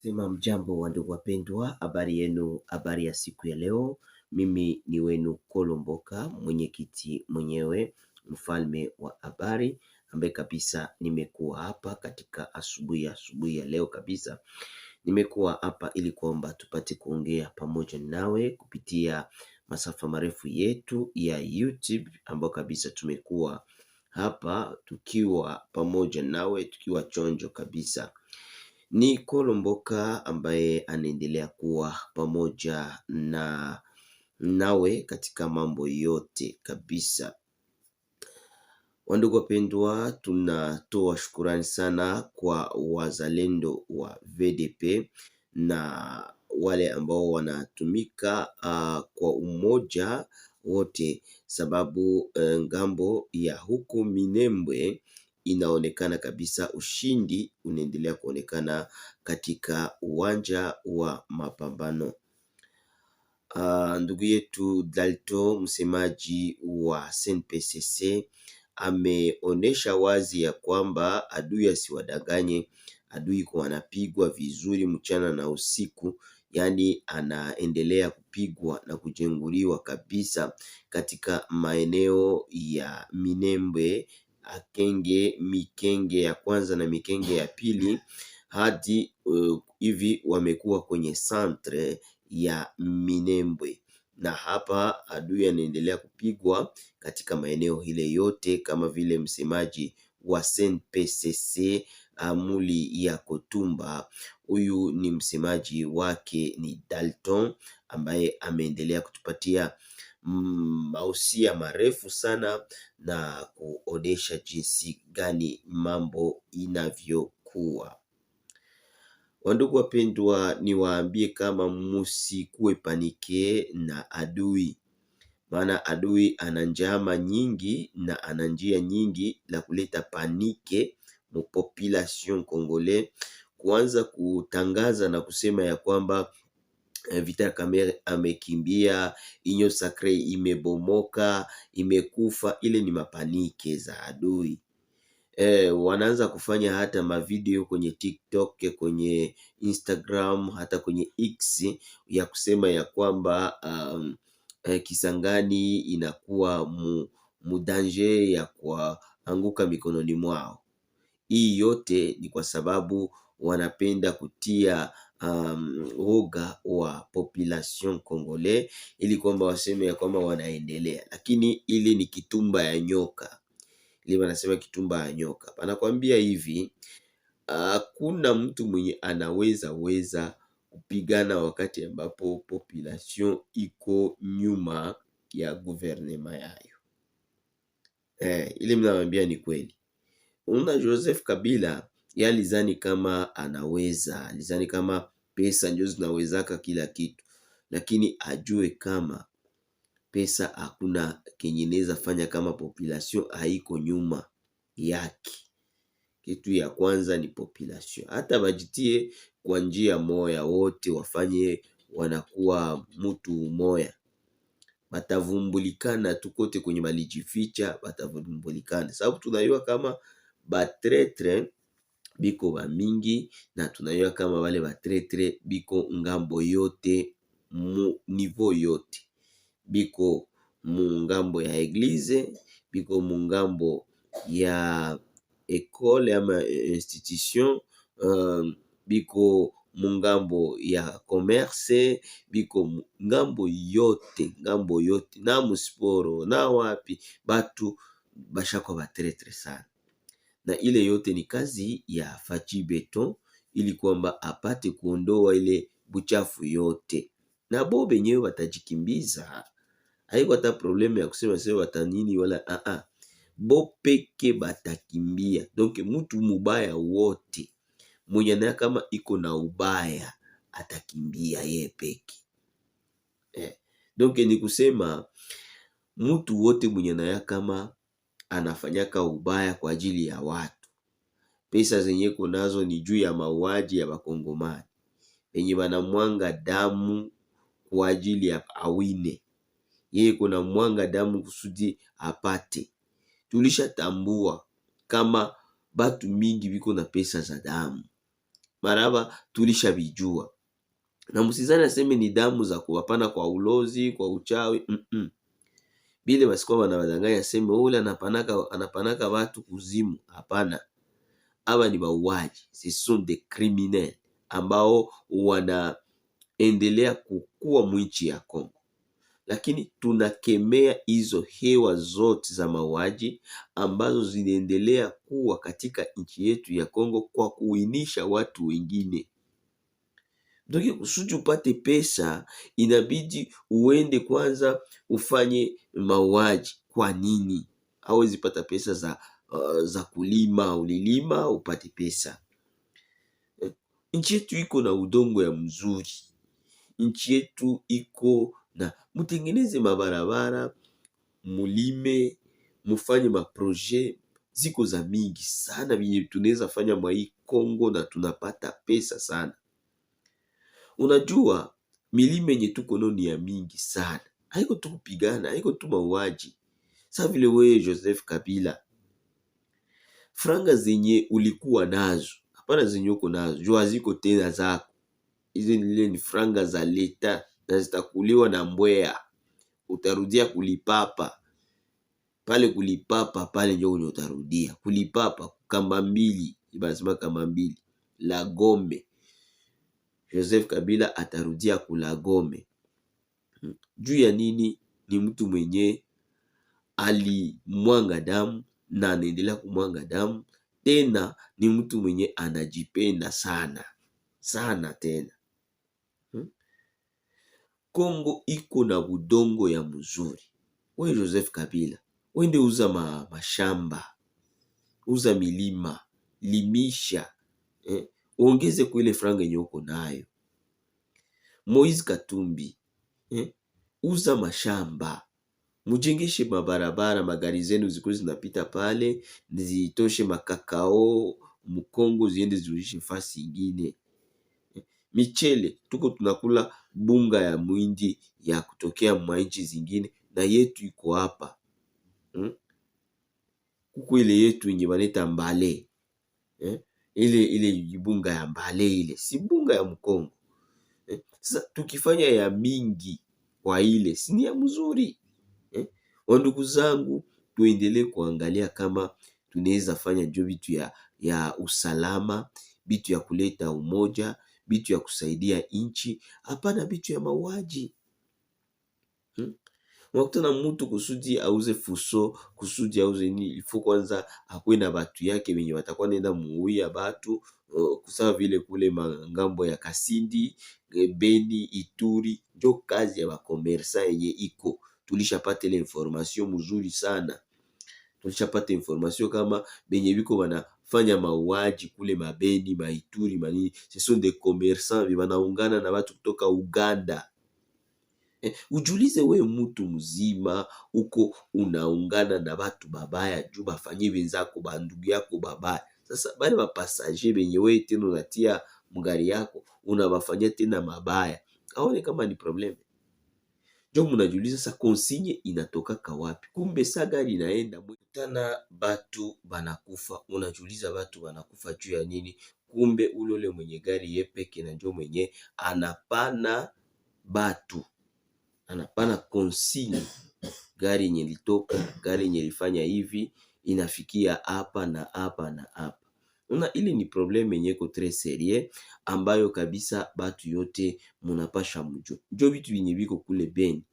Sema mjambo wa ndugu wapendwa, habari yenu, habari ya siku ya leo. Mimi ni wenu Kolomboka, mwenyekiti mwenyewe, mfalme wa habari, ambaye kabisa nimekuwa hapa katika asubuhi ya leo kabisa. Nimekuwa hapa ili kwamba tupate kuongea pamoja nawe kupitia masafa marefu yetu ya YouTube, ambao kabisa tumekuwa hapa tukiwa pamoja nawe, tukiwa chonjo kabisa. Ni Kolomboka ambaye anaendelea kuwa pamoja nawe katika mambo yote kabisa. Wandugu wapendwa, tunatoa shukurani sana kwa wazalendo wa VDP na wale ambao wanatumika kwa umoja wote, sababu ngambo ya huko Minembwe inaonekana kabisa ushindi unaendelea kuonekana katika uwanja wa mapambano. Ndugu yetu Dalto, msemaji wa SNPCC, ameonesha wazi ya kwamba adui asiwadanganye. Adui kwa anapigwa vizuri mchana na usiku, yani anaendelea kupigwa na kujenguliwa kabisa katika maeneo ya Minembwe, Akenge, Mikenge ya kwanza na Mikenge ya pili, hadi hivi wamekuwa kwenye centre ya Minembwe, na hapa adui anaendelea kupigwa katika maeneo ile yote, kama vile msemaji wa SNPCC Amuli ya Kotumba, huyu ni msemaji wake ni Dalton, ambaye ameendelea kutupatia mausia marefu sana na kuonesha jinsi gani mambo inavyokuwa. Wandugu wapendwa, niwaambie kama musikuwe panike na adui, maana adui ana njama nyingi na ana njia nyingi la kuleta panike mu population congolais, kuanza kutangaza na kusema ya kwamba Vital Kamerhe amekimbia, Union Sacree imebomoka, imekufa. Ile ni mapanike za adui. Wanaanza kufanya hata mavideo kwenye TikTok, kwenye Instagram, hata kwenye X ya kusema ya kwamba Kisangani inakuwa mudanger ya kuanguka mikononi mwao. Hii yote ni kwa sababu wanapenda kutia woga wa population congolais, ili kwamba waseme ya kwamba wanaendelea, lakini ili ni kitumba ya nyoka. Ili wanasema kitumba ya nyoka. Panakwambia hivi, hakuna mtu mwenye anaweza kupigana wakati ambapo population iko nyuma ya guvernema yayo. Ili mnawambia ni kweli. Joseph Kabila alizani kama anaweza, alizani kama pesa ndio zinawezaka kila kitu, lakini ajue kama pesa hakuna kenye inaweza fanya kama population haiko nyuma yake. Kitu ya kwanza ni population. Hata bajitie kwa njia moya, wote wafanye wanakuwa mtu moya, batavumbulikana tukote kwenye malijificha, batavumbulikana, sababu tunayua kama batretre biko ba mingi, na tunayua kama wale batretre biko ngambo yote, mu niveau yote. Biko mungambo ya eglize, biko mungambo ya ekole ama institution, biko mungambo ya commerce, biko ngambo yote, na musporo na wapi, batu bashakwa batretre sana. Na ile yote ni kazi ya Fachi Beton, ili kwamba apate kuondoa ile buchafu yote, na bo benyewe watajikimbiza. Haiko hata probleme ya kusema sema watanini wala bo peke batakimbia. Donc mutu mubaya wote mwenye na kama iko na ubaya atakimbia ye peke. Donc ni kusema mutu wote mwenye na kama anafanyaka ubaya kwa ajili ya watu, pesa zenye kunazo ni juu ya mauaji ya bakongomani, penye banamwanga damu kwa ajili ya awine, yeye kuna mwanga damu kusudi apate. Tulisha tambua kama batu mingi biko na pesa za damu, maraba tulishabijua. Na msizani aseme ni damu za kuwapana kwa ulozi, kwa uchawi. Bile basikuwa wanabadanganya aseme ule anapanaka watu kuzimu. Hapana. Aba ni bauaji. Ce sont des criminels ambao wanaendelea kukua mwinchi ya Kongo. Lakini tunakemea hizo hewa zote za mauaji ambazo zinaendelea kuwa katika nchi yetu ya Kongo kwa kuinisha watu wengine. Ndoki kusudi upate pesa inabidi uende kwanza ufanye mauaji. Kwa nini? Hawezi pata pesa za kulima, ulilima upate pesa. Nchi yetu iko na udongo ya mzuri. Nchi yetu iko na mutengeneze mabarabara, mulime, mufanye maproje, ziko za mingi sana binye tunaweza fanya mwa hii Kongo na tunapata pesa sana. Unajua milime yenye tuko nayo ni ya mingi sana. Haiko tu kupigana, haiko tu mauaji. Sa vile wewe Joseph Kabila, franga zenye ulikuwa nazo, hapana zenye uko nazo, jua ziko tena zako. Hizi ni franga za leta na zitakuliwa na mbwea. Utarudia kulipapa. Pale kulipapa pale ndio utarudia. Kulipapa kamba mbili, ibasema kamba mbili. La Gombe. Joseph Kabila atarudia kula Gombe. Juu ya nini? Ni mtu mwenye alimwanga damu na anaendelea kumwanga damu. Tena ni mtu mwenye anajipenda sana. Sana tena. Kongo iko na budongo ya mzuri. Wewe Joseph Kabila, wende uza mashamba, uza milima, limisha, ongeze kwa ile franga yenye uko nayo. Moise Katumbi, uza mashamba, mujengeshe mabarabara, magari zenu zikuwe zinapita pale, zitoshe makakao, Mkongo ziende zirudishe fasi ingine. Michele, tuko tunakula bunga ya mwindi ya kutokea mwa nchi zingine na yetu iko hapa. Kuko ile yetu yenye baneta mbale. Ile bunga ya mbale ile, si bunga ya Mkongo. Sasa tukifanya ya mingi kwa ile, si ni ya mzuri. Wandugu zangu, tuendelee kuangalia kama tunaweza fanya njo vitu ya usalama, vitu ya kuleta umoja, vitu ya kusaidia nchi, hapana vitu ya mauaji. Wakutana mtu kusudi auze fuso, kusudi auze nini, ilifo kwanza akuwe na batu yake wenye watakuwa nenda muuia batu, kusawa vile kule mangambo ya Kasindi, Beni, Ituri, njo kazi ya bakomersa yenye iko. Tulishapata ile information mzuri sana. Tulishapata information kama benye biko wanafanya mauaji kule mabeni, maituri, manini, ce sont des commerçants wanaungana na watu kutoka Uganda. Ujulize we mtu mzima uko unaungana na watu babaya juu bafanyie wenzako bandugu yako babaya. Sasa bale bapasager benye we tena unatia mgari yako unabafanyia tena mabaya. Aone kama ni probleme. Jo munajuliza sa konsigne inatoka wapi? Kumbe sa gari inaenda mutana batu banakufa. Unajuliza batu banakufa juu ya nini? Kumbe ulole mwenye gari yepeke na njo mwenye anapana batu. Anapana konsigne. Gari yenye litoka, gari yenye lifanya hivi, inafikia hapa na hapa na hapa. Una ili ni probleme yenye ko tres serie ambayo kabisa batu yote munapasha mjua. Njo vitu vinye biko kule Beni.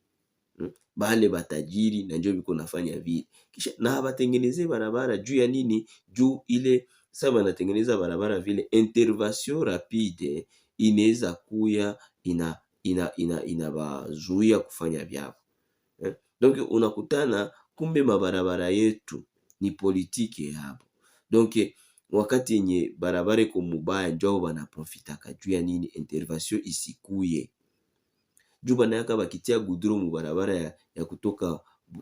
Bale batajiri na njo biko nafanya vile. Kisha na batengeneze barabara juu ya nini? Juu ile sasa banatengeneza barabara vile intervention rapide inaweza kuya inabazuia kufanya vyao. Donc unakutana kumbe mabarabara yetu ni politiki hapo. Donc wakati yenye barabara iko mubaya njoo banaprofitaka juu ya nini? Intervention isikuye. Juu banayaka bakitia gudro mu barabara ya kutoka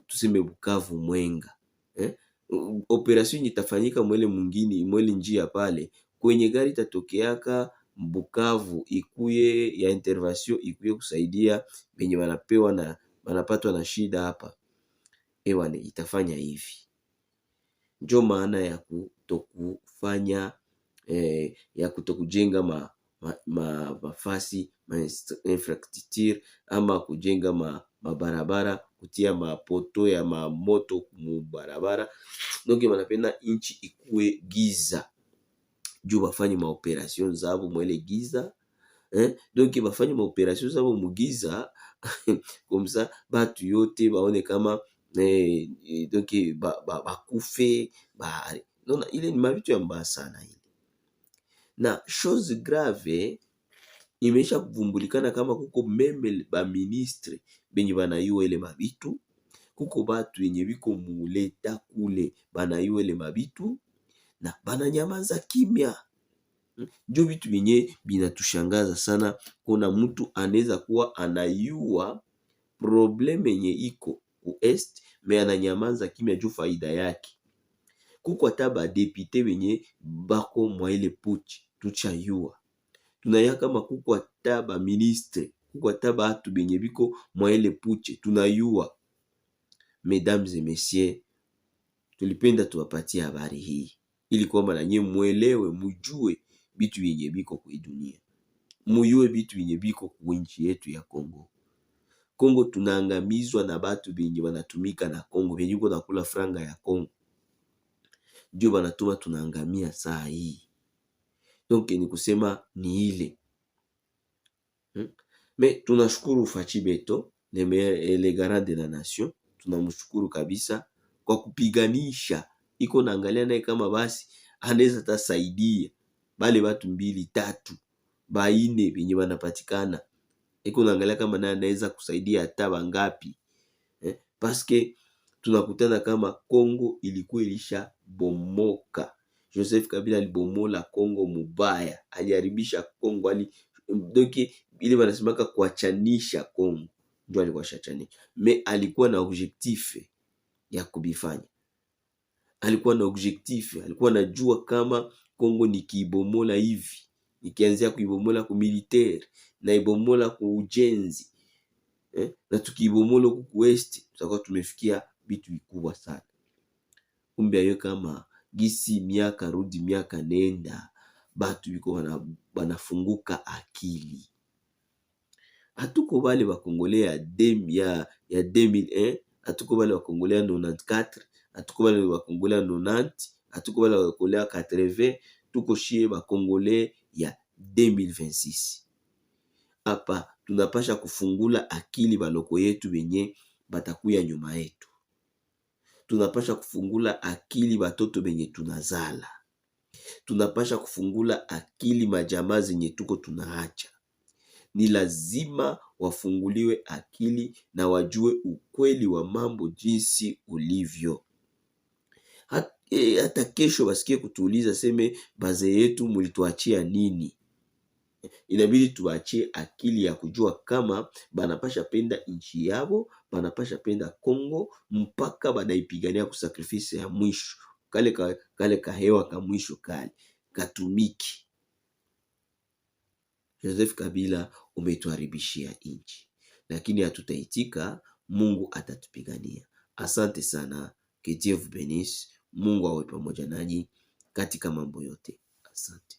tuseme Bukavu Mwenga. Operation itafanyika mwele mwingine, mwele njia pale kwenye gari tatokeaka Bukavu ikuye ya intervention ikuye kusaidia benye wanapewa na wanapatwa na shida hapa. Ewane itafanya hivi. Njo maana ya kutokufanya ya kutokujenga mafasi infrastructure ama kujenga mabarabara, kutia mapoto ya mamoto mu barabara. Donc banapenda inchi ikue giza juu bafanye maoperation zabo mwele giza donc bafanye maoperation zabo mugiza comme ça batu yote baone kama donc bakufe nona, ile ni mabitu ya mbaya sana ile. Na chose grave imesha kuvumbulikana kama kuko meme ba ministre benye banayua ile mabitu, kuko batu yenye biko muleta kule banayua ile mabitu na bananyamaza kimya. Ndio vitu vyenye binatushangaza sana, kuna mtu anaweza kuwa anayua probleme yenye iko ku est me ananyamaza kimya juu faida yake. Kuko hata ba député benye bako mwa ile puchi tuchayua, tunaya kama kuko hata ba ministre, kuko hata batu benye biko mwa ile puchi tunayua. Mesdames et messieurs, tulipenda tuwapatie habari hii ili kwamba na nyie muelewe, mujue bitu vyenye biko kwa dunia, muyue bitu vyenye biko kwa nchi yetu ya Kongo. Kongo tunaangamizwa na batu benye wanatumika na Kongo, benye biko nakula franga ya Kongo, ndio banatuma tunaangamia saa hii. Donc ni kusema ni ile me tunashukuru Fachi Beto le garant de la nation, tunamshukuru kabisa kwa kupiganisha, iko naangalia naye kama basi anaweza tasaidia bale watu 2 3 4 benye wanapatikana, iko naangalia kama naye anaweza kusaidia hata bangapi paske tunakutana kama Kongo ilikuwa ilisha bomoka. Joseph Kabila alibomola Kongo mubaya, aliharibisha Kongo, donc ile wanasemaka kuachanisha Kongo, ndio alikuwa shachanisha. Me alikuwa na objectif ya kubifanya, alikuwa na objectif, alikuwa najua kama Kongo nikiibomola hivi, nikianzia kuibomola ku militaire na ibomola ku ujenzi na tukiibomola ku west tutakuwa tumefikia vitu vikubwa sana. Kumbe ayo kama gisi miaka rudi miaka nenda, batu biko banafunguka akili. Hatuko bale bakongolea ya 2001, hatuko bale bakongolea 94, hatuko bale bakongolea 90, hatuko bale bakongolea 80, tuko shie bakongole ya 2026. Hapa tunapasha kufungula akili baloko yetu benye batakuya nyuma yetu. Tunapasha kufungula akili batoto benye tunazala. Tunapasha kufungula akili majamaa zenye tuko tunaacha. Ni lazima wafunguliwe akili na wajue ukweli wa mambo jinsi ulivyo. Hata kesho basikie kutuuliza seme baze yetu mulituachia nini. Inabidi tuachie akili ya kujua kama banapasha penda nchi yabo, banapasha penda Kongo mpaka banaipigania kusakrifisi ya mwisho. Kale kahewa ka mwisho kale katumiki. Joseph Kabila umetuharibishia nchi, lakini hatutaitika, Mungu atatupigania. Asante sana, que Dieu vous bénisse. Mungu awe pamoja nanyi katika mambo yote. Asante.